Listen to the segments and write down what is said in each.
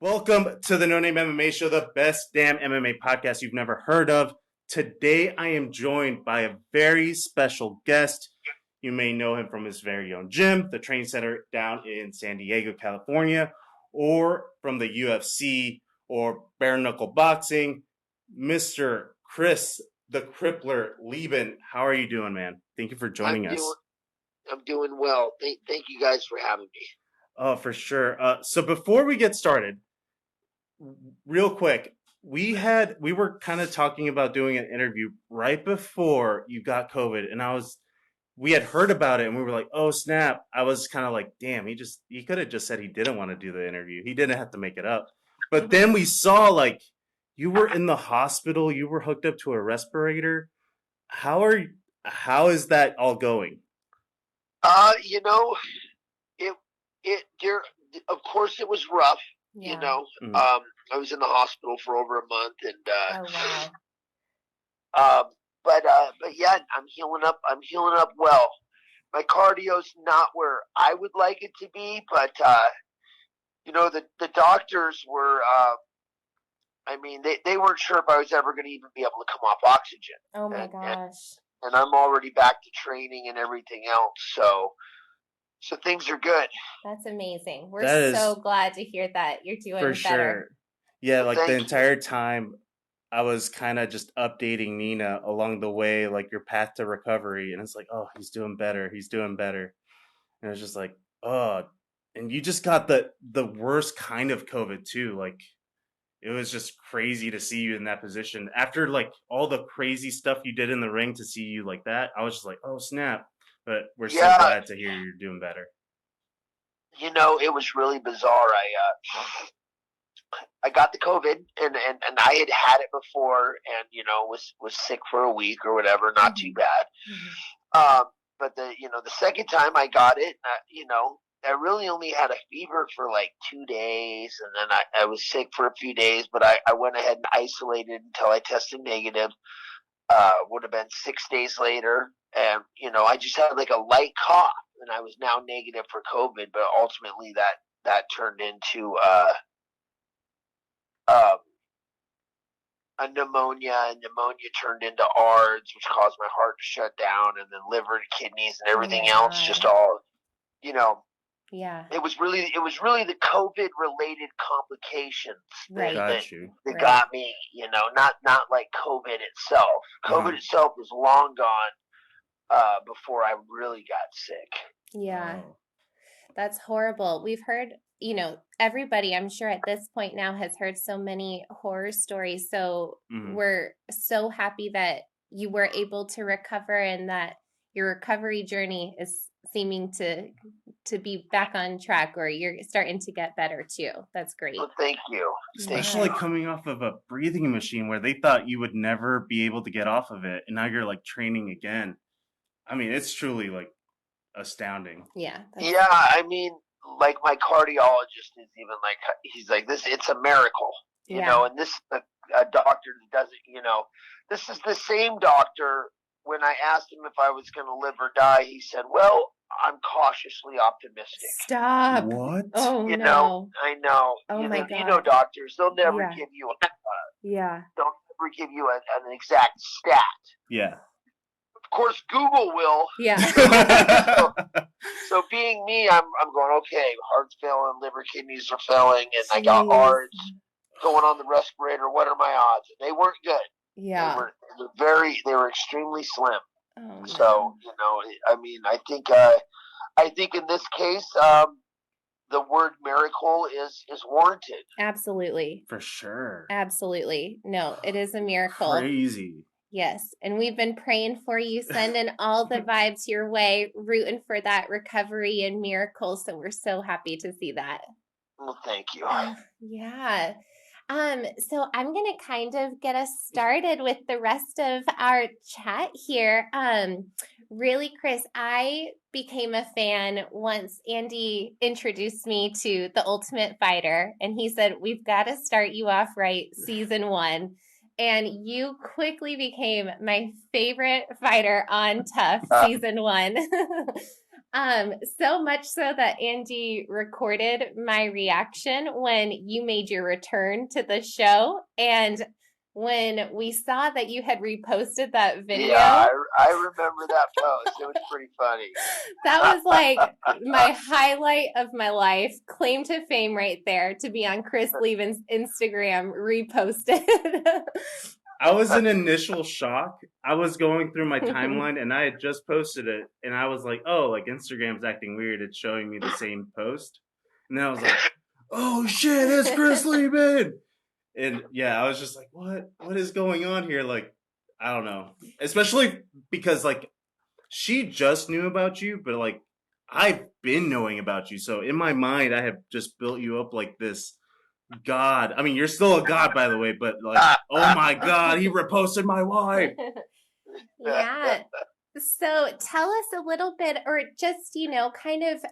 Welcome to the No Name MMA Show, the best damn MMA podcast you've never heard of. Today I am joined by a very special guest. You may know him from his very own gym, the training center down in San Diego, California, or from the UFC or bare knuckle boxing. Mr. Chris, the Crippler Leben. How are you doing, man? Thank you for joining us. I'm doing well. Thank you guys for having me. Oh, for sure. So before we get started, real quick, we were kind of talking about doing an interview right before you got COVID, and we had heard about it, and we were like, oh snap. I was kind of like, damn, he could have just said he didn't want to do the interview. He didn't have to make it up. But then we saw like you were in the hospital, you were hooked up to a respirator. How is that all going? Of course it was rough. Yeah. I was in the hospital for over a month, and Oh wow. but yeah, I'm healing up. I'm healing up well. My cardio's not where I would like it to be, but the doctors were. They weren't sure if I was ever going to even be able to come off oxygen. Oh my gosh. And I'm already back to training and everything else, so things are good. That's amazing. We're so glad to hear that you're doing better. For sure. Yeah, like the entire time I was kind of just updating Nina along the way, like your path to recovery. And it's like, oh, he's doing better. He's doing better. And it's just like, oh, and you just got the worst kind of COVID too. Like it was just crazy to see you in that position. After like all the crazy stuff you did in the ring, to see you like that, I was just like, oh, snap. But we're so glad to hear you're doing better. It was really bizarre. I got the COVID, and I had it before, and was sick for a week or whatever, not too bad. But the second time I got it, I really only had a fever for like 2 days, and then I was sick for a few days. But I went ahead and isolated until I tested negative. Would have been 6 days later, and I just had like a light cough, and I was now negative for COVID. But ultimately, that turned into a pneumonia, and pneumonia turned into ARDS, which caused my heart to shut down, and then liver and kidneys and everything else, just all, Yeah. It was really the COVID related complications that got me, not like COVID itself. COVID itself was long gone before I really got sick. Yeah. Wow. That's horrible. We've heard, everybody, I'm sure at this point now has heard so many horror stories. So we're so happy that you were able to recover and that your recovery journey is seeming to be back on track, or you're starting to get better too. That's great. Well, thank you. Especially coming off of a breathing machine where they thought you would never be able to get off of it, and now you're like training again. I mean, it's truly like astounding. Yeah. Yeah, I mean, like my cardiologist is even like, he's like, it's a miracle, and this a doctor that doesn't, this is the same doctor. When I asked him if I was going to live or die, he said, well, I'm cautiously optimistic. Stop. What? Oh, no. I know. Oh, my God. Doctors, they'll never give you they'll never give you an exact stat. Yeah. Of course, Google will. Yeah. So being me, I'm going, okay, heart's failing, liver, kidneys are failing, and I got ARDS going on the respirator. What are my odds? And they weren't good. Yeah. They were extremely slim. Oh, so, I mean, I think in this case, the word miracle is warranted. Absolutely. For sure. Absolutely. No, it is a miracle. Crazy. Yes. And we've been praying for you, sending all the vibes your way, rooting for that recovery and miracle. So we're so happy to see that. Well, thank you. Yeah. So I'm going to kind of get us started with the rest of our chat here. Really, Chris, I became a fan once Andy introduced me to The Ultimate Fighter, and he said, we've got to start you off right, season 1. And you quickly became my favorite fighter on Tough season 1. So much so that Andy recorded my reaction when you made your return to the show. And when we saw that you had reposted that video, Yeah, I remember that post. It was pretty funny. that was like my highlight of my life. Claim to fame right there to be on Chris Leben's Instagram reposted. I was in initial shock. I was going through my timeline and I had just posted it and I was like, oh, like Instagram's acting weird. It's showing me the same post. And then I was like, oh shit, it's Chris Leben. And yeah, I was just like, what is going on here? Like, I don't know. Especially because like she just knew about you, but like I've been knowing about you. So in my mind, I have just built you up like this god. I mean, you're still a god, by the way, but like, oh my god, he reposted my wife. Yeah. So tell us a little bit, or just, kind of,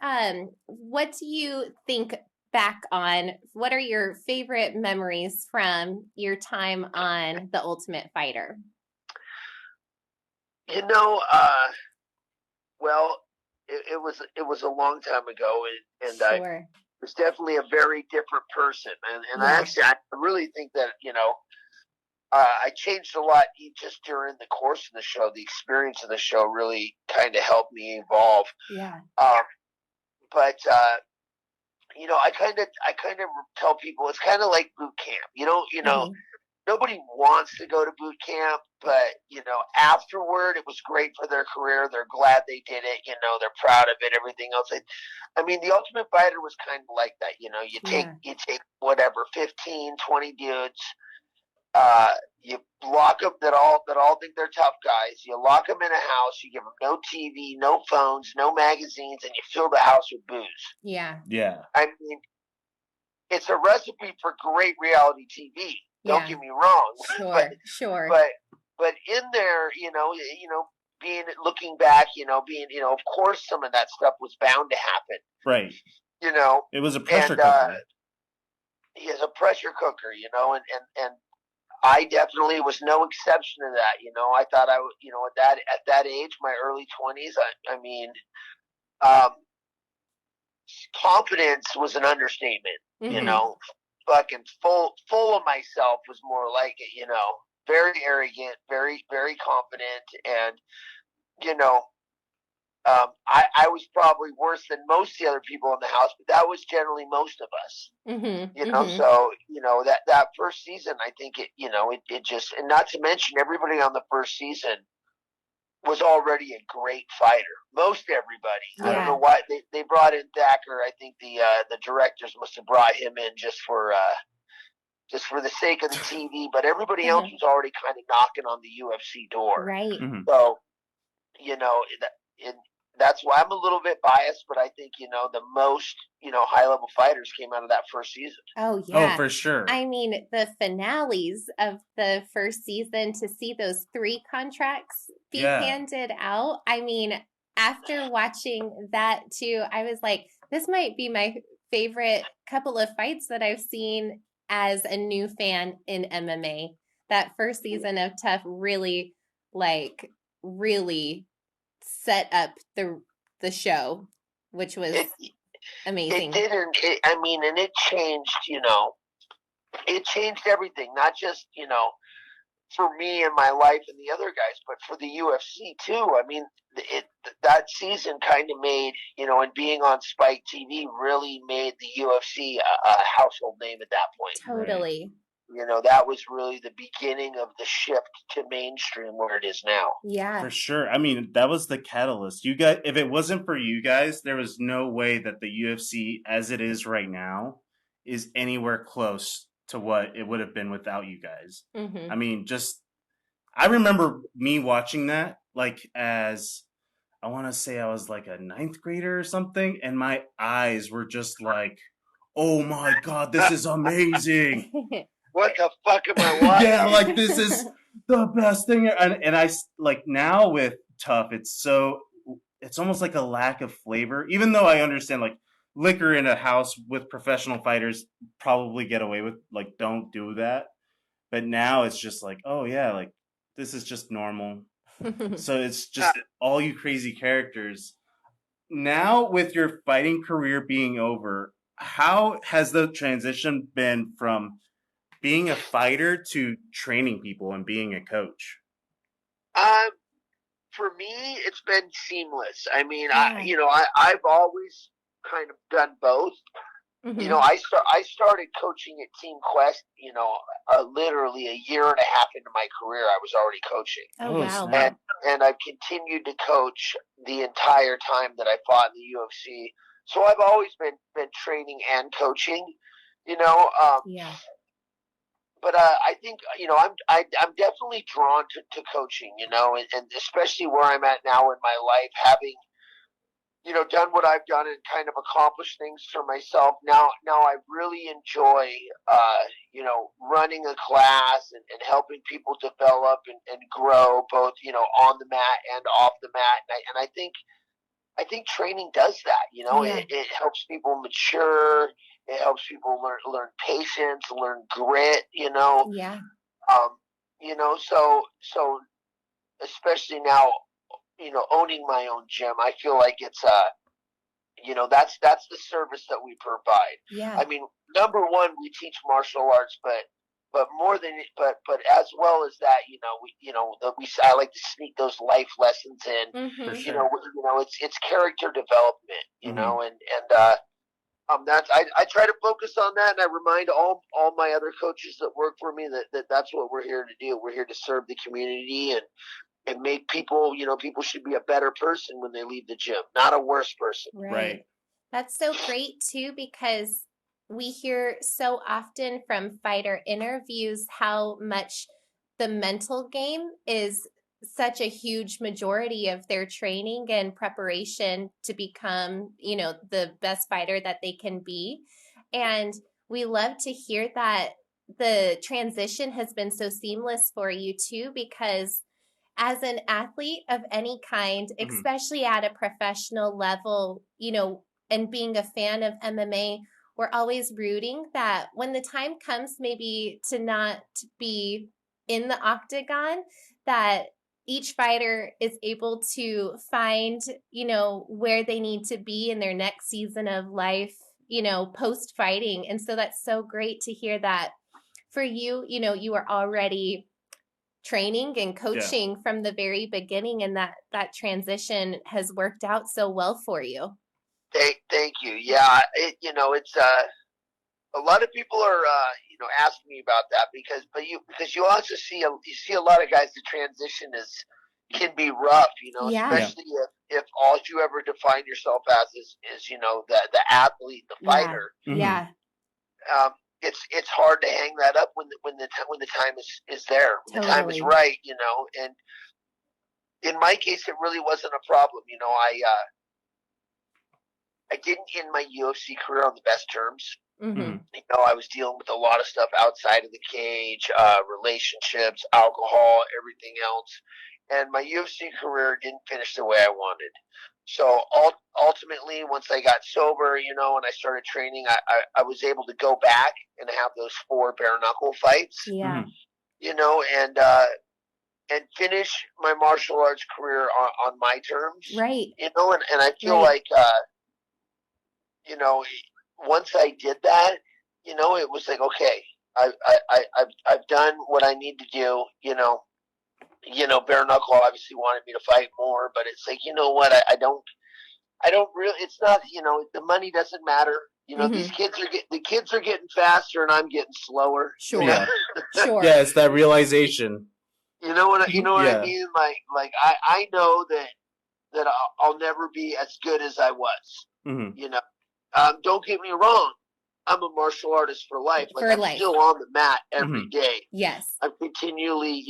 what do you think back on? What are your favorite memories from your time on The Ultimate Fighter? Well, it was a long time ago, and Sure. I was definitely a very different person, and Yeah. I really think that I changed a lot just during the course of the show. The experience of the show really kind of helped me evolve. Yeah. But I kind of tell people it's kind of like boot camp. Mhm. Nobody wants to go to boot camp, but afterward it was great for their career. They're glad they did it. They're proud of it. Everything else. I mean, the Ultimate Fighter was kind of like that. You take whatever 15, 20 dudes. You lock them that all think they're tough guys. You lock them in a house. You give them no TV, no phones, no magazines, and you fill the house with booze. Yeah. Yeah. I mean, it's a recipe for great reality TV. Don't get me wrong. Sure. But in there, looking back, of course, some of that stuff was bound to happen. Right. It was a pressure cooker. He is a pressure cooker, and I definitely was no exception to that. I thought I would, at that age, my early 20s, I mean, confidence was an understatement. Mhm. Fucking full of myself was more like it. Very arrogant, very very confident, and I was probably worse than most of the other people in the house, but that was generally most of us. Mhm. So that first season, I think it just, and not to mention everybody on the first season was already a great fighter. Most everybody. Yeah. I don't know why they brought in Thacker. I think the directors must have brought him in just for the sake of the TV, but everybody else was already kind of knocking on the UFC door. Right. Mm-hmm. So, that's why I'm a little bit biased, but I think, the most, high-level fighters came out of that first season. Oh, yeah. Oh, for sure. I mean, the finales of the first season, to see those 3 contracts be handed out. I mean, after watching that too, I was like, this might be my favorite couple of fights that I've seen as a new fan in MMA. That first season of Tough really set up the show, which was amazing. It did, and it changed, it changed everything, not just, for me and my life and the other guys, but for the UFC too. I mean, that season kind of made, and being on Spike TV really made the UFC a household name at that point. Totally. Right. That was really the beginning of the shift to mainstream where it is now. Yeah. For sure. I mean, that was the catalyst. You guys, if it wasn't for you guys, there was no way that the UFC as it is right now is anywhere close to what it would have been without you guys. Mm-hmm. I mean, I remember me watching that as, I want to say I was like a 9th grader or something, and my eyes were just like, oh my God, this is amazing. What the fuck am I watching? Yeah, like this is the best thing. And I like now with Tough, it's almost like a lack of flavor. Even though I understand like liquor in a house with professional fighters probably get away with like don't do that. But now it's just like, oh yeah, like this is just normal. So it's just all you crazy characters. now with your fighting career being over, how has the transition been from being a fighter to training people and being a coach? For me, it's been seamless. I mean, Yeah. I've always kind of done both. Mm-hmm. I started coaching at Team Quest. Literally a year and a half into my career, I was already coaching. Oh, wow. snap. And I've continued to coach the entire time that I fought in the UFC. So I've always been training and coaching. Yeah. But I think I'm definitely drawn to coaching. And especially where I'm at now in my life, having done what I've done and kind of accomplished things for myself. Now I really enjoy, running a class and helping people develop and grow both, on the mat and off the mat. And I think training does that. Yeah. It helps people mature. It helps people learn patience, learn grit. Yeah. So especially now, owning my own gym, I feel like it's that's the service that we provide. Yeah. I mean, number one, we teach martial arts, but more than but as well as that, I like to sneak those life lessons in. Mm-hmm. For sure. It's character development, and that's I try to focus on that, and I remind all my other coaches that work for me that's what we're here to do. We're here to serve the community and make people, people should be a better person when they leave the gym, not a worse person. Right. That's so great too, because we hear so often from fighter interviews how much the mental game is such a huge majority of their training and preparation to become, the best fighter that they can be. And we love to hear that the transition has been so seamless for you too, because as an athlete of any kind, especially at a professional level, and being a fan of MMA, we're always rooting that when the time comes maybe to not be in the octagon, that each fighter is able to find, where they need to be in their next season of life, post fighting. And so that's so great to hear that for you, you are already training and coaching from the very beginning, and that transition has worked out so well for you. Thank you. Yeah, it's a lot of people are asking me about that because you also see a lot of guys, the transition can be rough, especially if all you ever define yourself as is the athlete, the fighter. Yeah. It's hard to hang that up when the time is there, when the time is right, and in my case it really wasn't a problem. I didn't end my UFC career on the best terms. Mm-hmm. I was dealing with a lot of stuff outside of the cage, relationships, alcohol, everything else. And my UFC career didn't finish the way I wanted. So ultimately, once I got sober, and I started training, I was able to go back and have those 4 bare knuckle fights. Yeah. And finish my martial arts career on my terms. Right. And I feel like, once I did that, it was like, okay, I've done what I need to do. Bare knuckle obviously wanted me to fight more, but it's like, you know what? I don't really. It's not. The money doesn't matter. These kids are getting faster, and I'm getting slower. Sure. Yeah. Sure. Yeah, it's that realization. You know what I mean? Like I know that I'll never be as good as I was. Mm-hmm. Don't get me wrong. I'm a martial artist for life. I'm still on the mat every day. Yes. I'm continually,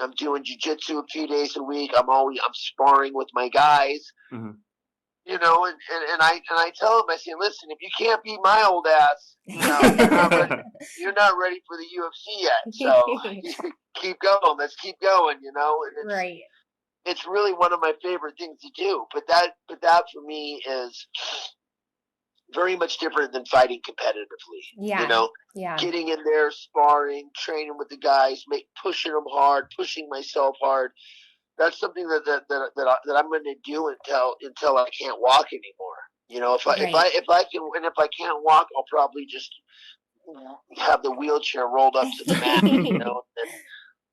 I'm doing jiu-jitsu a few days a week. I'm sparring with my guys. Mm-hmm. And I tell them, I say, listen, if you can't beat my old ass, you're not ready for the UFC yet. So keep going. Let's keep going. And right. It's really one of my favorite things to do. But that for me is very much different than fighting competitively. Yeah. Getting in there, sparring, training with the guys, pushing them hard, pushing myself hard. that's something that I'm going to do until I can't walk anymore. You know, if I can't walk, I'll probably just have the wheelchair rolled up to the mat. You know, and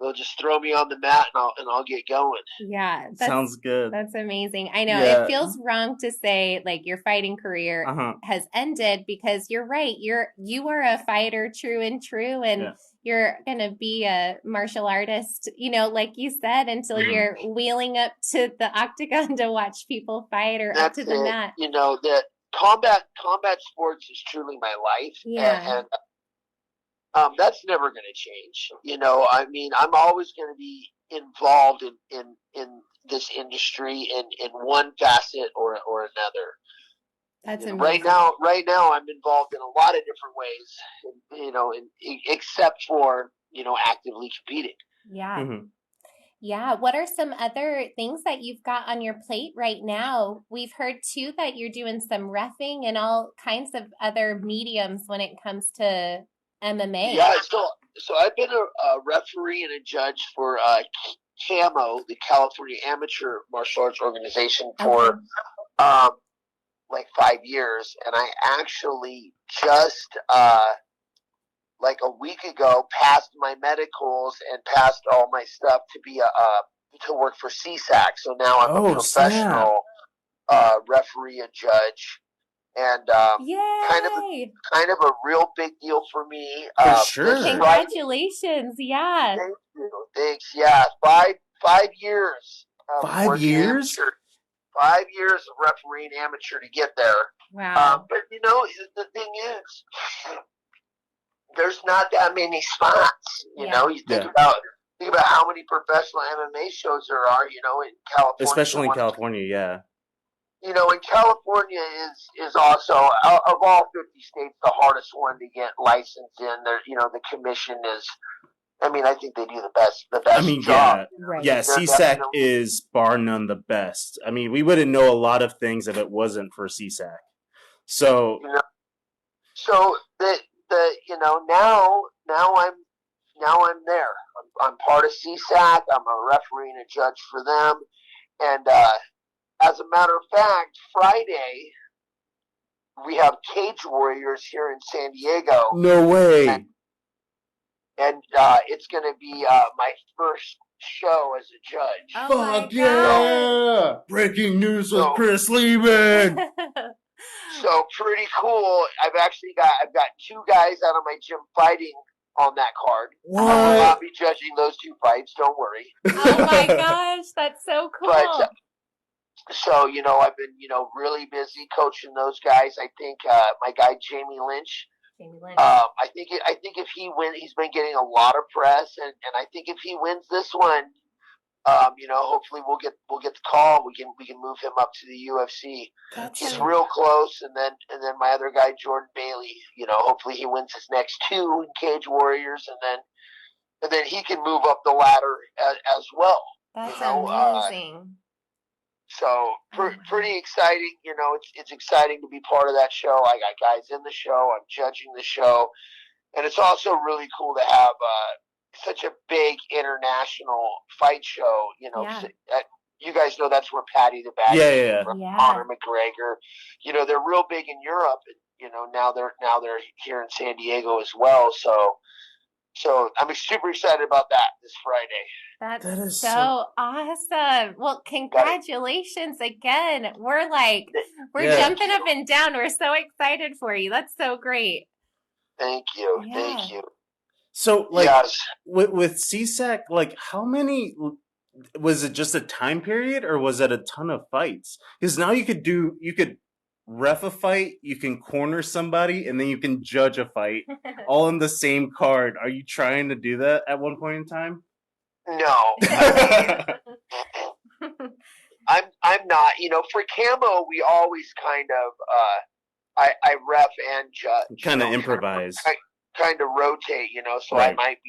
they'll just throw me on the mat and I'll get going. Yeah, Sounds good. That's amazing. I know Yeah. it feels wrong to say like your fighting career has ended, because you're right. You are a fighter, true and true, and you're gonna be a martial artist, you know, like you said, until you're wheeling up to the octagon to watch people fight, or up to the mat. You know, that combat sports is truly my life. Yeah. And that's never going to change. You know, I mean, I'm always going to be involved in this industry in one facet or another. That's amazing. Right now, I'm involved in a lot of different ways. You know, except for, you know, actively competing. Yeah. Yeah. What are some other things that you've got on your plate right now? We've heard too that you're doing some reffing and all kinds of other mediums when it comes to MMA. Yeah. So I've been a referee and a judge for CAMO, the California Amateur Martial Arts Organization, for like 5 years, and I actually just like a week ago passed my medicals and passed all my stuff to be to work for CSAC. So now I'm a professional referee and judge, and kind of a real big deal for me. For sure. Congratulations! Yeah. Thank you. Thanks. Yeah, 5 years. 5 years. 5 years of refereeing amateur to get there. Wow. But you know, the thing is, there's not that many spots. You know, you think about how many professional MMA shows there are. You know, in California, especially in California. Yeah. You know, and California is also, of all 50 states, the hardest one to get licensed in. There, you know, the commission is. I mean, I think they do the best job. Yeah, CSAC is bar none the best. I mean, we wouldn't know a lot of things if it wasn't for CSAC. So, you know, so you know, now I'm there. I'm part of CSAC. I'm a referee and a judge for them. And as a matter of fact, Friday we have Cage Warriors here in San Diego. No way. And it's going to be my first show as a judge. Fuck yeah! Breaking news with Chris Leben. So pretty cool. I've got 2 guys out of my gym fighting on that card. What? I will not be judging those 2 fights. Don't worry. Oh my gosh, that's so cool. But, so, you know, I've been, you know, really busy coaching those guys. I think my guy Jamie Lynch. I think if he wins, he's been getting a lot of press, and I think if he wins this one, you know, hopefully we'll get the call. We can move him up to the UFC. He's real close, and then my other guy Jordan Bailey. You know, hopefully he wins his next 2 in Cage Warriors, and then he can move up the ladder as well. That's amazing. So pretty exciting. You know, it's exciting to be part of that show. I got guys in the show. I'm judging the show, and it's also really cool to have such a big international fight show. You know, you guys know that's where Paddy the Baddy came from, Conor McGregor. You know, they're real big in Europe, and you know now they're here in San Diego as well. So I'm super excited about that this Friday. That is so awesome. Well, congratulations again. We're jumping up and down. We're so excited for you. That's so great. Thank you. Yeah. Thank you. So, with CSAC, how many, was it just a time period or was it a ton of fights? Because now you could ref a fight, you can corner somebody, and then you can judge a fight all in the same card. Are you trying to do that at one point in time? No. I'm not. You know, for Camo, we always kind of, I ref and judge. Kind of improvise. Kind of rotate, you know, so I might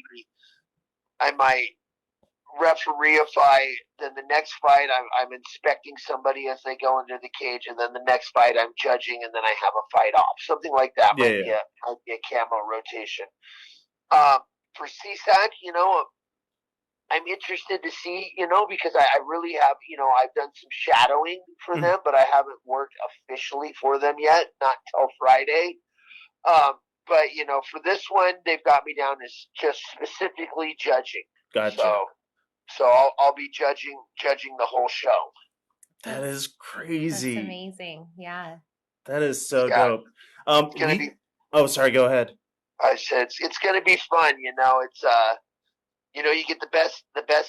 referee a fight, then the next fight I'm inspecting somebody as they go into the cage, and then the next fight I'm judging, and then I have a fight off. Something like that might be a Camo rotation. For CSAC, you know, I'm interested to see, because I really have, I've done some shadowing for Mhm. them, but I haven't worked officially for them yet, not until Friday. But for this one, they've got me down as just specifically judging. Gotcha. So I'll be judging the whole show. That is That's crazy. amazing. Yeah. That is so Yeah. dope. It's gonna be. Oh, sorry. Go ahead. I said it's gonna be fun. It's you get the best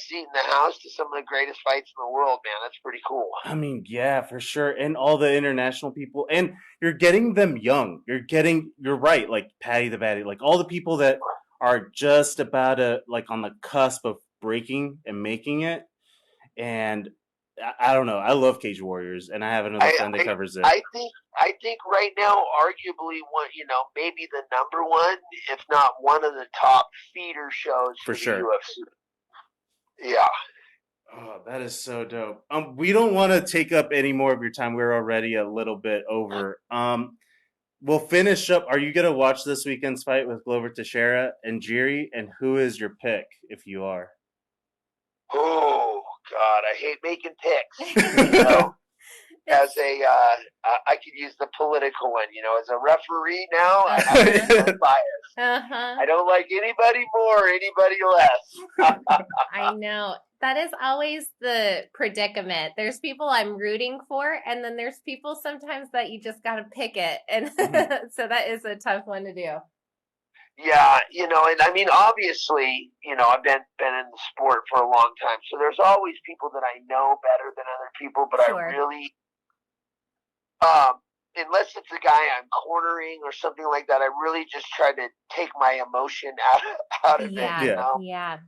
seat in the house to some of the greatest fights in the world, man. That's pretty cool. I mean, yeah, for sure. And all the international people, and you're getting them young. You're right, like Patty the Batty, like all the people that are just about to, like on the cusp of breaking and making it. And I don't know. I love Cage Warriors, and I have another friend that covers it. I think right now, arguably one, maybe the number one, if not one of the top feeder shows For for the sure. UFC. Yeah. Oh, that is so dope. We don't want to take up any more of your time. We're already a little bit over. We'll finish up. Are you gonna watch this weekend's fight with Glover Teixeira and Jiri? And who is your pick if you are? Oh God, I hate making picks. As I could use the political one. As a referee now, I have to be biased. I don't like anybody more, anybody less. I know. That is always the predicament. There's people I'm rooting for, and then there's people sometimes that you just got to pick it. And so that is a tough one to do. Yeah, and I mean, obviously, I've been in the sport for a long time, so there's always people that I know better than other people, but Sure. I really, unless it's a guy I'm cornering or something like that, I really just try to take my emotion out of it. Yeah.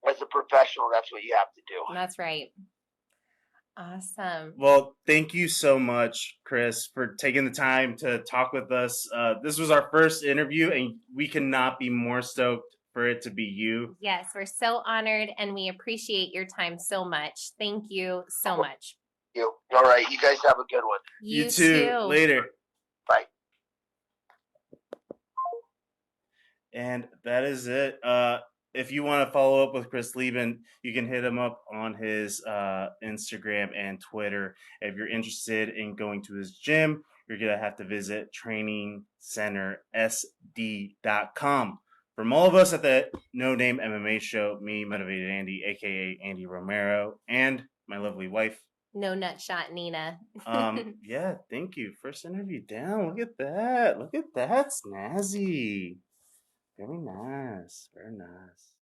As a professional, that's what you have to do. That's right. Awesome. Well, thank you so much, Chris, for taking the time to talk with us. This was our first interview, and we cannot be more stoked for it to be you. Yes, we're so honored, and we appreciate your time so much. Thank you so much. All right, you guys have a good one. You too. Later. Bye. And that is it. If you want to follow up with Chris Leben, you can hit him up on his Instagram and Twitter. If you're interested in going to his gym, you're going to have to visit trainingcentersd.com. From all of us at the No Name MMA show, me, Motivated Andy, aka Andy Romero, and my lovely wife, No Nutshot Nina. Yeah, thank you. First interview down. Look at that. Look at that. Snazzy. Very nice. Very nice.